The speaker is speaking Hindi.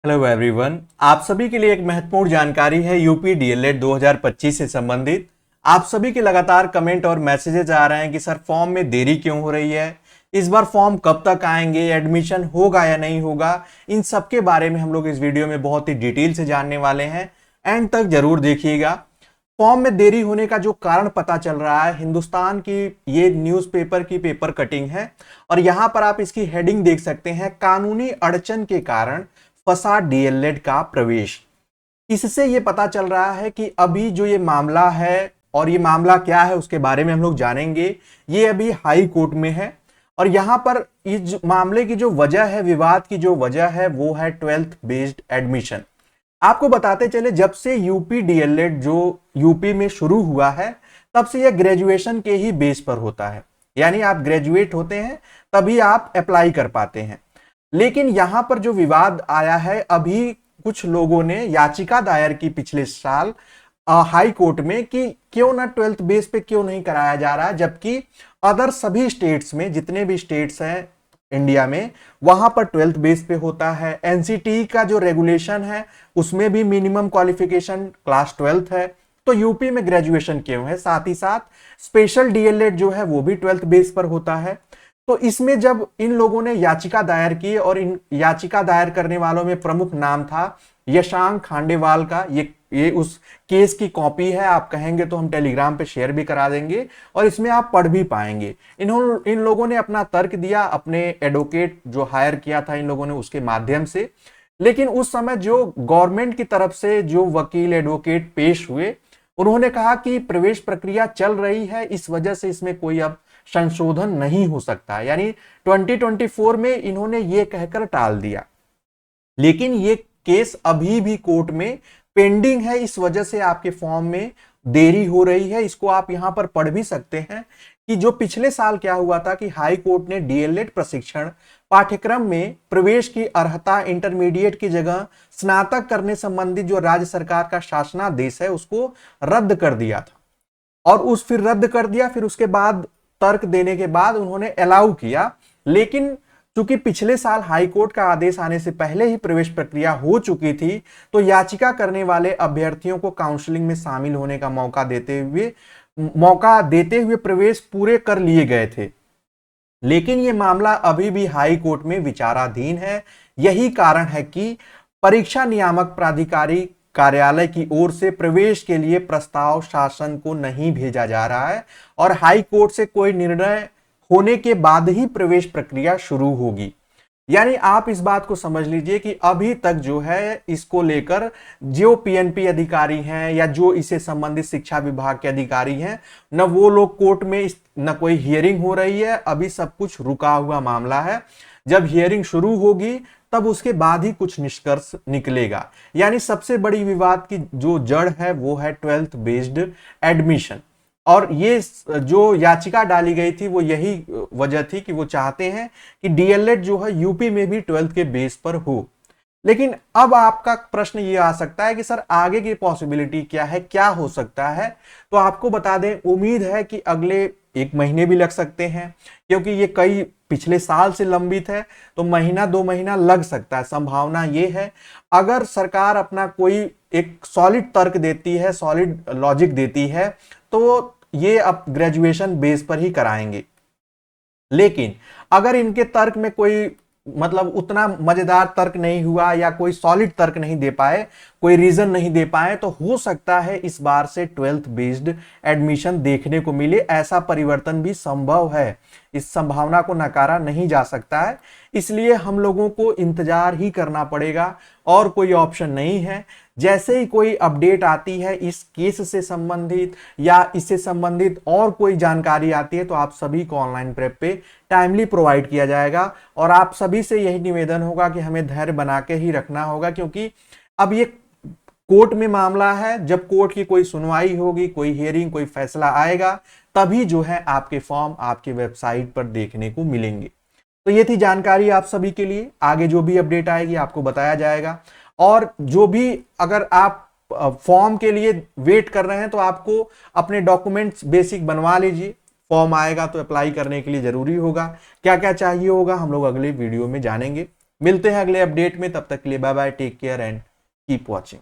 हेलो एवरीवन, आप सभी के लिए एक महत्वपूर्ण जानकारी है यूपी डीएलएड 2025 से संबंधित। आप सभी के लगातार कमेंट और मैसेजेस आ रहे हैं कि सर फॉर्म में देरी क्यों हो रही है, इस बार फॉर्म कब तक आएंगे, एडमिशन होगा या नहीं होगा। इन सब के बारे में हम लोग इस वीडियो में बहुत ही डिटेल से जानने वाले हैं। एंड तक जरूर देखिएगा। फॉर्म में देरी होने का जो कारण पता चल रहा है, हिंदुस्तान की ये न्यूज़पेपर की पेपर कटिंग है और यहां पर आप इसकी हेडिंग देख सकते हैं, कानूनी अड़चन के कारण फंसा डीएलएड का प्रवेश। इससे ये पता चल रहा है कि अभी जो ये मामला है और ये मामला क्या है उसके बारे में हम लोग जानेंगे। ये अभी हाई कोर्ट में है और यहां पर इस मामले की जो वजह है, विवाद की जो वजह है, वो है 12th बेस्ड एडमिशन। आपको बताते चले, जब से यूपी डीएलएड जो यूपी में शुरू हुआ है तब से यह ग्रेजुएशन के ही बेस पर होता है, यानी आप ग्रेजुएट होते हैं तभी आप अप्लाई कर पाते हैं। लेकिन यहां पर जो विवाद आया है, अभी कुछ लोगों ने याचिका दायर की पिछले साल हाई कोर्ट में कि क्यों ना 12th बेस पे क्यों नहीं कराया जा रहा है, जबकि अदर सभी स्टेट्स में, जितने भी स्टेट्स हैं इंडिया में, वहां पर 12th बेस पे होता है। एनसीटी का जो रेगुलेशन है उसमें भी मिनिमम क्वालिफिकेशन क्लास 12th है। तो यूपी में ग्रेजुएशन क्यों है, साथ ही साथ स्पेशल डीएलएड जो है वो भी 12th बेस पर होता है। तो इसमें जब इन लोगों ने याचिका दायर की और इन याचिका दायर करने वालों में प्रमुख नाम था यशांक खांडेवाल का। ये उस केस की कॉपी है, आप कहेंगे तो हम टेलीग्राम पे शेयर भी करा देंगे और इसमें आप पढ़ भी पाएंगे। इन लोगों ने अपना तर्क दिया, अपने एडवोकेट जो हायर किया था इन लोगों ने उसके माध्यम से। लेकिन उस समय जो गवर्नमेंट की तरफ से जो वकील एडवोकेट पेश हुए, उन्होंने कहा कि प्रवेश प्रक्रिया चल रही है, इस वजह से इसमें कोई अब संशोधन नहीं हो सकता। यानी 2024 में इन्होंने ये कहकर टाल दिया। लेकिन ये केस अभी भी कोर्ट में पेंडिंग है, इस वजह से आपके फॉर्म में देरी हो रही है। इसको आप यहां पर पढ़ भी सकते हैं कि जो पिछले साल क्या हुआ था कि हाई कोर्ट ने डीएलएड प्रशिक्षण पाठ्यक्रम में प्रवेश की अर्हता इंटरमीडिएट की जगह स्नातक करने संबंधी जो राज्य सरकार का शासनादेश है उसको रद्द कर दिया था। और फिर रद्द कर दिया, फिर उसके बाद तर्क देने के बाद उन्होंने अलाउ किया। लेकिन चूंकि पिछले साल हाई कोर्ट का आदेश आने से पहले ही प्रवेश प्रक्रिया हो चुकी थी, तो याचिका करने वाले अभ्यर्थियों को काउंसलिंग में शामिल होने का मौका देते हुए प्रवेश पूरे कर लिए गए थे। लेकिन यह मामला अभी भी हाई कोर्ट में विचाराधीन है। यही कारण है कि परीक्षा नियामक प्राधिकारी कार्यालय की ओर से प्रवेश के लिए प्रस्ताव शासन को नहीं भेजा जा रहा है और हाई कोर्ट से कोई निर्णय होने के बाद ही प्रवेश प्रक्रिया शुरू होगी। यानी आप इस बात को समझ लीजिए कि अभी तक जो है इसको लेकर जो पीएनपी अधिकारी हैं या जो इससे संबंधित शिक्षा विभाग के अधिकारी हैं, न वो लोग कोर्ट में न कोई हियरिंग हो रही है। अभी सब कुछ रुका हुआ मामला है। जब हियरिंग शुरू होगी तब उसके बाद ही कुछ निष्कर्ष निकलेगा। यानी सबसे बड़ी विवाद की जो जड़ है वो है 12th बेस्ड एडमिशन। और ये जो याचिका डाली गई थी वो यही वजह थी कि वो चाहते हैं कि डीएलएड जो है यूपी में भी 12th के बेस पर हो। लेकिन अब आपका प्रश्न ये आ सकता है कि सर आगे की पॉसिबिलिटी क्या है, क्या हो सकता है। तो आपको बता दें, उम्मीद है कि अगले 1 महीने भी लग सकते हैं, क्योंकि ये कई पिछले साल से लंबित है, तो महीना 2 महीना लग सकता है। संभावना ये है अगर सरकार अपना कोई एक सॉलिड तर्क देती है, सॉलिड लॉजिक देती है, तो ये अब ग्रेजुएशन बेस पर ही कराएंगे। लेकिन अगर इनके तर्क में कोई मतलब उतना मजेदार तर्क नहीं हुआ या कोई सॉलिड तर्क नहीं दे पाए, कोई रीजन नहीं दे पाए, तो हो सकता है इस बार से 12th बेस्ड एडमिशन देखने को मिले। ऐसा परिवर्तन भी संभव है, इस संभावना को नकारा नहीं जा सकता है। इसलिए हम लोगों को इंतजार ही करना पड़ेगा और कोई ऑप्शन नहीं है। जैसे ही कोई अपडेट आती है इस केस से संबंधित या इससे संबंधित और कोई जानकारी आती है, तो आप सभी को ऑनलाइन प्रेप पे टाइमली प्रोवाइड किया जाएगा। और आप सभी से यही निवेदन होगा कि हमें धैर्य बना के ही रखना होगा, क्योंकि अब ये कोर्ट में मामला है। जब कोर्ट की कोई सुनवाई होगी, कोई हियरिंग, कोई फैसला आएगा, तभी जो है आपके फॉर्म आपके वेबसाइट पर देखने को मिलेंगे। तो ये थी जानकारी आप सभी के लिए। आगे जो भी अपडेट आएगी आपको बताया जाएगा। और जो भी अगर आप फॉर्म के लिए वेट कर रहे हैं तो आपको अपने डॉक्यूमेंट्स बेसिक बनवा लीजिए। फॉर्म आएगा तो अप्लाई करने के लिए जरूरी होगा। क्या क्या चाहिए होगा हम लोग अगले वीडियो में जानेंगे। मिलते हैं अगले अपडेट में, तब तक के लिए bye bye, take care and keep watching.